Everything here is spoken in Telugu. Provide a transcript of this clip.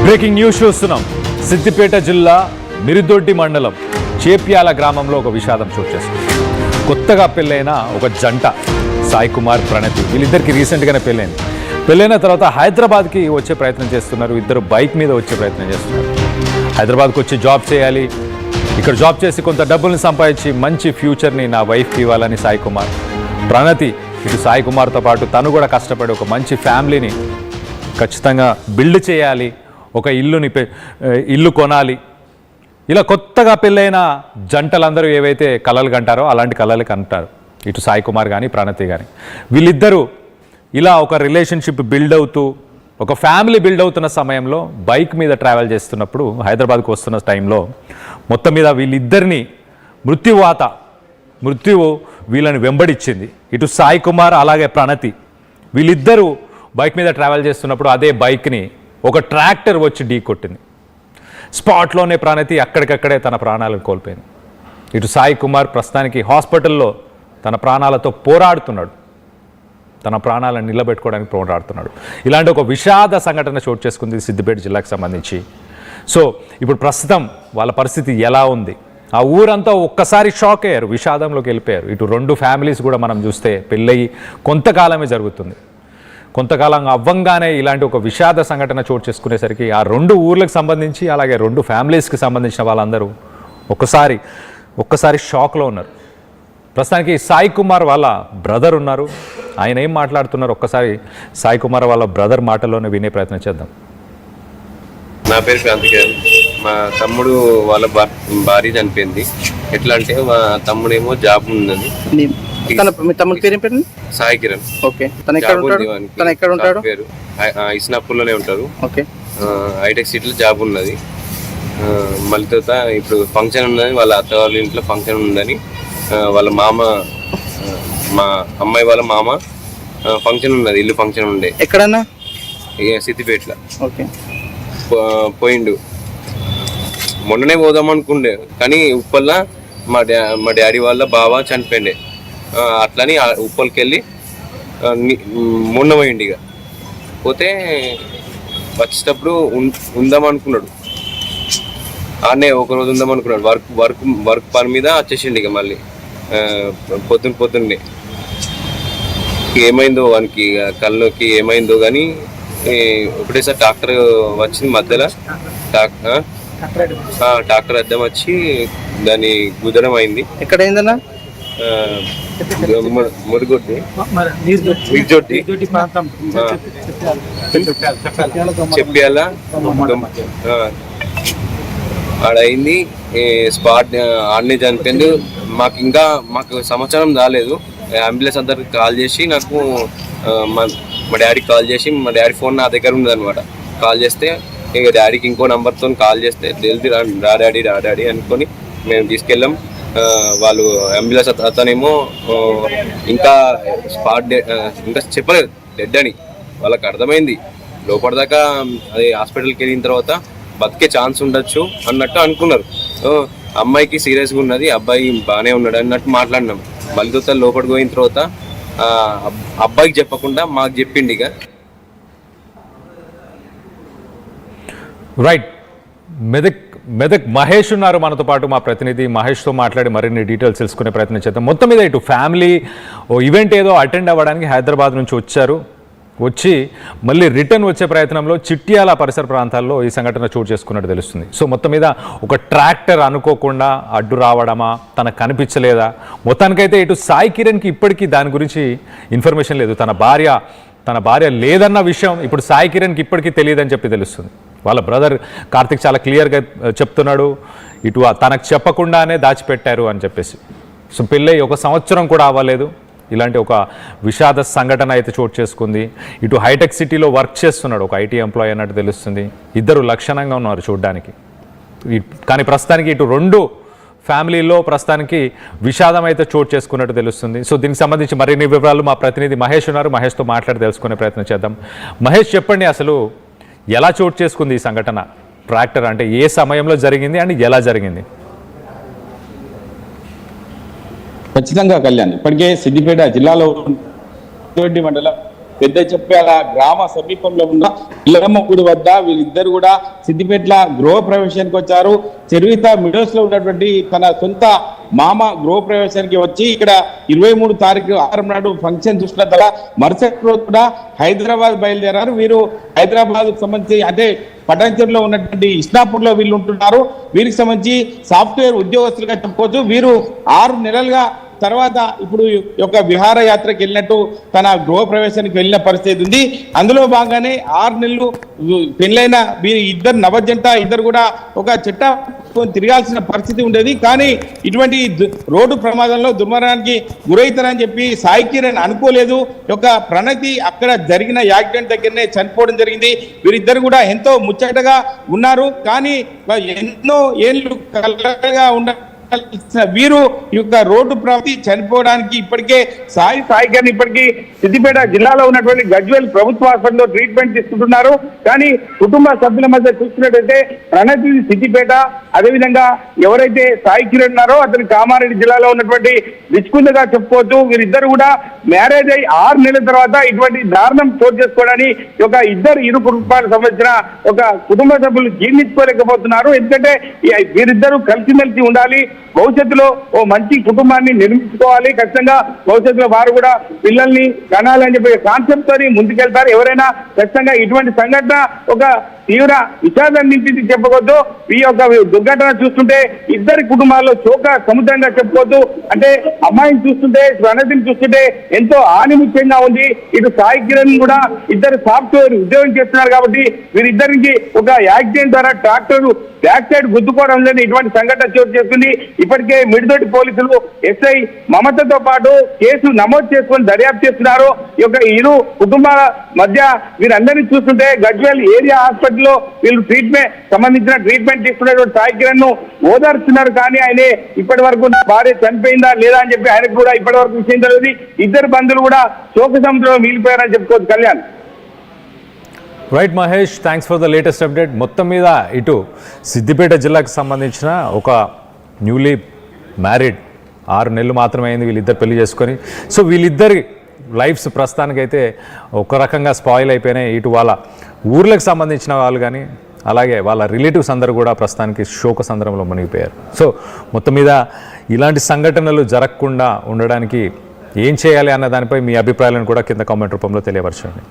బ్రేకింగ్ న్యూస్ చూస్తున్నాం. సిద్దిపేట జిల్లా మిరుదొడ్డి మండలం చేప్యాల గ్రామంలో ఒక విషాదం చోటు చేసుకుంది. కొత్తగా పెళ్ళైన ఒక జంట సాయి కుమార్, ప్రణతి, వీళ్ళిద్దరికి రీసెంట్గానే పెళ్ళైన తర్వాత హైదరాబాద్కి వచ్చే ప్రయత్నం చేస్తున్నారు. ఇద్దరు బైక్ మీద వచ్చే ప్రయత్నం చేస్తున్నారు. హైదరాబాద్కి వచ్చి జాబ్ చేయాలి, ఇక్కడ జాబ్ చేసి కొంత డబ్బుల్ని సంపాదించి మంచి ఫ్యూచర్ని నా వైఫ్కి ఇవ్వాలని సాయి కుమార్. ప్రణతి ఇటు సాయి కుమార్తో పాటు తను కూడా కష్టపడి ఒక మంచి ఫ్యామిలీని ఖచ్చితంగా బిల్డ్ చేయాలి, ఒక ఇల్లు కొనాలి. ఇలా కొత్తగా పెళ్ళైన జంటలందరూ ఏవైతే కలలు కంటారో అలాంటి కలలు కంటారు ఇటు సాయి కుమార్ కానీ ప్రణతి కానీ. వీళ్ళిద్దరూ ఇలా ఒక రిలేషన్షిప్ బిల్డ్ అవుతూ ఒక ఫ్యామిలీ బిల్డ్ అవుతున్న సమయంలో బైక్ మీద ట్రావెల్ చేస్తున్నప్పుడు హైదరాబాద్కు వస్తున్న టైంలో మొత్తం మీద వీళ్ళిద్దరిని మృత్యువు వీళ్ళని వెంబడించింది. ఇటు సాయి కుమార్ అలాగే ప్రణతి వీళ్ళిద్దరూ బైక్ మీద ట్రావెల్ చేస్తున్నప్పుడు అదే బైక్ని ఒక ట్రాక్టర్ వచ్చి ఢీ కొట్టింది. స్పాట్లోనే ప్రణతి అక్కడికక్కడే తన ప్రాణాలను కోల్పోయింది. ఇటు సాయి కుమార్ ప్రస్తుతానికి హాస్పిటల్లో తన ప్రాణాలతో పోరాడుతున్నాడు, తన ప్రాణాలను నిలబెట్టుకోవడానికి పోరాడుతున్నాడు. ఇలాంటి ఒక విషాద సంఘటన చోటు చేసుకుంది సిద్దిపేట జిల్లాకు సంబంధించి. సో ఇప్పుడు ప్రస్తుతం వాళ్ళ పరిస్థితి ఎలా ఉంది? ఆ ఊరంతా ఒక్కసారి షాక్ అయ్యారు, విషాదంలోకి వెళ్ళిపోయారు. ఇటు రెండు ఫ్యామిలీస్ కూడా మనం చూస్తే పెళ్ళయి కొంతకాలమే జరుగుతుంది. కొంతకాలం అవ్వంగానే ఇలాంటి ఒక విషాద సంఘటన చోటు చేసుకునేసరికి ఆ రెండు ఊర్లకు సంబంధించి అలాగే రెండు ఫ్యామిలీస్కి సంబంధించిన వాళ్ళందరూ ఒక్కసారి షాక్లో ఉన్నారు. ప్రస్తుతానికి సాయి కుమార్ వాళ్ళ బ్రదర్ ఉన్నారు. ఆయన ఏం మాట్లాడుతున్నారు ఒక్కసారి సాయి కుమార్ వాళ్ళ బ్రదర్ మాటల్లోనే వినే ప్రయత్నం చేద్దాం. నా పేరు క్రాంతికిరణ్. మా తమ్ముడు వాళ్ళ భార్య చనిపోయింది. ఎట్లా అంటే మా తమ్ముడేమో జాబ్ ఉందని. మీ తమ్ముడి పేరు ఏం పేరు? సాయి కిరణ్. ఓకే. తను ఎక్కడ ఉంటాడు? పేరు ఇస్నాపూర్లోనే ఉంటారు. ఓకే. హైటెక్ సిటీలో జాబ్ ఉన్నది. మళ్ళీ తర్వాత ఇప్పుడు ఫంక్షన్ ఉన్నది, వాళ్ళ అత్త వాళ్ళ ఇంట్లో ఫంక్షన్ ఉందని వాళ్ళ మామ, మా అమ్మాయి వాళ్ళ మామ ఫంక్షన్ ఉన్నది, ఇల్లు ఫంక్షన్ ఉండే. ఎక్కడన్నా? సిద్దిపేటలో. ఓకే. పోయిండు. మొన్ననే పోదాం అనుకుండే కానీ ఉప్పల్లా మా డాడీ వాళ్ళ బావ చనిపోయిండే. అట్లని ఉప్పల్కి వెళ్ళి మొన్న పోయిండు. ఇక పోతే వచ్చేటప్పుడు ఉందాం అనుకున్నాడు, ఆడనే ఒకరోజు ఉందాం అనుకున్నాడు. వర్క్ పని మీద వచ్చేసిండు. ఇక మళ్ళీ పొద్దున్నే ఏమైందో వానికి కళ్ళకి ఏమైందో కానీ ఒకటేసారి ట్రాక్టర్ వచ్చింది మధ్యలో. ట్రాక్టర్ అద్దం వచ్చి దాన్ని గుద్దడం అయింది. ఎక్కడైందన్నా? మురుగొడ్డి చెప్పాల ఆడైంది. స్పాట్ ఆడనే చనిపోయింది. మాకు సమాచారం రాలేదు. అంబులెన్స్ అందరికి కాల్ చేసి నాకు మా డాడీకి కాల్ చేసి, మా డాడీ ఫోన్ నా దగ్గర ఉన్నదనమాట. కాల్ చేస్తే ఇక డాడీకి ఇంకో నెంబర్తో కాల్ చేస్తే తెలిసి రా డాడీ అనుకొని మేము తీసుకెళ్ళాం. వాళ్ళు అంబులెన్స్ అతనేమో ఇంకా ఇంకా చెప్పలేదు డెడ్ అని. వాళ్ళకి అర్థమైంది లోపలిదాకా. అది హాస్పిటల్కి వెళ్ళిన తర్వాత బతికే ఛాన్స్ ఉండొచ్చు అన్నట్టు అనుకున్నారు. అమ్మాయికి సీరియస్గా ఉన్నది, అబ్బాయి బాగానే ఉన్నాడు అన్నట్టు మాట్లాడినాం. మళ్ళీ తర్వాత లోపలికి పోయిన తర్వాత అబ్బాయికి చెప్పకుండా మాకు చెప్పిండి. ఇక రైట్. మెదక్ మహేష్ ఉన్నారు మనతో పాటు. మా ప్రతినిధి మహేష్తో మాట్లాడి మరిన్ని డీటెయిల్స్ తెలుసుకునే ప్రయత్నం చేద్దాం. మొత్తం మీద ఇటు ఫ్యామిలీ ఈవెంట్ ఏదో అటెండ్ అవ్వడానికి హైదరాబాద్ నుంచి వచ్చి మళ్ళీ రిటర్న్ వచ్చే ప్రయత్నంలో చిట్యాల పరిసర ప్రాంతాల్లో ఈ సంఘటన చోటు చేసుకున్నట్టు తెలుస్తుంది. సో మొత్తం మీద ఒక ట్రాక్టర్ అనుకోకుండా అడ్డు రావడమా, తనకు కనిపించలేదా? మొత్తానికైతే ఇటు సాయి కిరణ్కి ఇప్పటికీ దాని గురించి ఇన్ఫర్మేషన్ లేదు. తన భార్య లేదన్న విషయం ఇప్పుడు సాయి కిరణ్కి ఇప్పటికీ తెలియదని చెప్పి తెలుస్తుంది. వాళ్ళ బ్రదర్ కార్తిక్ చాలా క్లియర్గా చెప్తున్నాడు, ఇటు తనకు చెప్పకుండానే దాచిపెట్టారు అని చెప్పేసి. సో పెళ్ళై 1 సంవత్సరం కూడా అవ్వలేదు, ఇలాంటి ఒక విషాద సంఘటన అయితే చోటు చేసుకుంది. ఇటు హైటెక్ సిటీలో వర్క్ చేస్తున్నాడు, ఒక ఐటీ ఎంప్లాయీ అన్నట్టు తెలుస్తుంది. ఇద్దరు లక్షణంగా ఉన్నారు చూడ్డానికి. కానీ ప్రస్తుతానికి ఇటు రెండు ఫ్యామిలీలో ప్రస్తుతానికి విషాదం అయితే చోటు చేసుకున్నట్టు తెలుస్తుంది. సో దీనికి సంబంధించి మరిన్ని వివరాలు మా ప్రతినిధి మహేష్ ఉన్నారు, మహేష్తో మాట్లాడి తెలుసుకునే ప్రయత్నం చేద్దాం. మహేష్, చెప్పండి అసలు ఎలా చోటు చేసుకుంది ఈ సంఘటన? ట్రాక్టర్ అంటే ఏ సమయంలో జరిగింది అండ్ ఎలా జరిగింది? ఖచ్చితంగా కళ్యాణ్, ఇప్పటికే సిద్దిపేట జిల్లాలో మండలం పెద్ద చెప్పాల గ్రామ సమీపంలో ఉన్న ఇల్లమ్మ గుడి వద్ద వీళ్ళిద్దరు కూడా సిద్దిపేటల గృహ ప్రవేశానికి వచ్చారు. చెరువిత మిడోస్ లో ఉన్నటువంటి తన సొంత మామ గృహ ప్రవేశానికి వచ్చి ఇక్కడ 23 తారీఖు ఆదివారం నాడు ఫంక్షన్ చూసిన తర్వాత మరుసటి రోజు కూడా హైదరాబాద్ బయలుదేరారు. వీరు హైదరాబాద్ సంబంధించి అంటే పటాన్చెరులో ఉన్నటువంటి ఇస్నాపూర్ లో వీళ్ళు ఉంటున్నారు. వీరికి సంబంధించి సాఫ్ట్వేర్ ఉద్యోగస్తులుగా చెప్పుకోవచ్చు. వీరు 6 నెలలుగా తర్వాత ఇప్పుడు యొక్క విహారయాత్రకు వెళ్ళినట్టు తన గృహ ప్రవేశానికి వెళ్ళిన పరిస్థితి ఉంది. అందులో భాగంగానే 6 నెలలు పెళ్ళైన వీరి ఇద్దరు నవజంట ఇద్దరు కూడా ఒక చెట్ట తిరగాల్సిన పరిస్థితి ఉండేది. కానీ ఇటువంటి రోడ్డు ప్రమాదంలో దుర్మరణానికి గురవుతారని చెప్పి సాయి కిరణ్ అనుకోలేదు. యొక్క ప్రణతి అక్కడ జరిగిన యాక్సిడెంట్ దగ్గరనే చనిపోవడం జరిగింది. వీరిద్దరు కూడా ఎంతో ముచ్చటగా ఉన్నారు. కానీ ఎన్నో ఏళ్ళు కలగా ఉన్న వీరు ఈ యొక్క రోడ్డు ప్రమాది చనిపోవడానికి ఇప్పటికే సాయి కిరణ్ ఇప్పటికీ సిద్దిపేట జిల్లాలో ఉన్నటువంటి గజ్వేల్ ప్రభుత్వ హాస్పిటల్లో ట్రీట్మెంట్ తీసుకుంటున్నారు. కానీ కుటుంబ సభ్యుల మధ్య చూస్తున్నట్టయితే ప్రణతి సిద్దిపేట, అదేవిధంగా ఎవరైతే సాయి కిరణ్ ఉన్నారో అతను కామారెడ్డి జిల్లాలో ఉన్నటువంటి రిచ్కుందగా చెప్పుకోవచ్చు. వీరిద్దరు కూడా మ్యారేజ్ అయ్యి 6 నెలల తర్వాత ఇటువంటి దారుణం చోటు చేసుకోవడానికి ఒక ఇరు కుటుంబాలకు సంబంధించిన ఒక కుటుంబ సభ్యులు జీర్ణించుకోలేకపోతున్నారు. ఎందుకంటే వీరిద్దరూ కలిసిమెలిసి ఉండాలి, భవిష్యత్తులో ఓ మంచి కుటుంబాన్ని నిర్మించుకోవాలి, ఖచ్చితంగా భవిష్యత్తులో వారు కూడా పిల్లల్ని కనాలి అని చెప్పి కాన్సెప్ట్ తోని ముందుకెళ్తారు. ఎవరైనా ఖచ్చితంగా ఇటువంటి సంఘటన ఒక తీవ్ర విషాదాన్ని చెప్పవద్దు. ఈ యొక్క దుర్ఘటన చూస్తుంటే ఇద్దరి కుటుంబాల్లో శోక సముద్రంగా చెప్పుకోవద్దు. అంటే అమ్మాయిని చూస్తుంటే ప్రణతిని చూస్తుంటే ఎంతో ఆనిముత్యంగా ఉంది. ఇటు సాయి కిరణ్ కూడా ఇద్దరు సాఫ్ట్వేర్ ఉద్యోగం చేస్తున్నారు కాబట్టి వీరిద్దరికి ఒక యాక్సిడెంట్ ద్వారా ట్రాక్టర్ బ్యాక్ సైడ్ గుద్దుకోవడం లేని ఇటువంటి సంఘటన చోటు చేస్తుంది. ఇప్పటికే మిడిదొడ్డి పోలీసులు ఎస్ఐ మమతతో పాటు కేసు నమోదు చేసుకుని దర్యాప్తు చేస్తున్నారు. ఈ యొక్క ఇరు కుటుంబాల మధ్య వీరందరినీ చూస్తుంటే గజ్వేల్ ఏరియా హాస్పిటల్లో వీళ్ళు సంబంధించిన ట్రీట్మెంట్ తీసుకున్నటువంటి సాయి కిరణ్ ను ఓదార్చున్నారు. కానీ ఆయన ఇప్పటి వరకు భార్య చనిపోయిందా లేదా అని చెప్పి ఆయనకు కూడా ఇప్పటి వరకు విషయం తెలియదు. ఇద్దరు బంధువులు కూడా శోక సముద్రంలో మిగిలిపోయారని చెప్పుకోవచ్చు. Kalyan. Right Mahesh, thanks for the latest update. మొత్తం మీద ఇటు సిద్దిపేట జిల్లాకు సంబంధించిన ఒక న్యూలీ మ్యారీడ్ 6 నెలలు మాత్రమే అయింది వీళ్ళిద్దరు పెళ్లి చేసుకొని. సో వీళ్ళిద్దరి లైఫ్స్ ప్రస్తుతానికైతే ఒక రకంగా స్పాయిల్ అయిపోయినాయి. ఇటు వాళ్ళ ఊర్లకు సంబంధించిన వాళ్ళు కానీ అలాగే వాళ్ళ రిలేటివ్స్ అందరూ కూడా ప్రస్తుతానికి శోక సందర్భంలో మునిగిపోయారు. సో మొత్తం మీద ఇలాంటి సంఘటనలు జరగకుండా ఉండడానికి ఏం చేయాలి అన్న దానిపై మీ అభిప్రాయాలను కూడా కింద కామెంట్ రూపంలో తెలియపరచండి.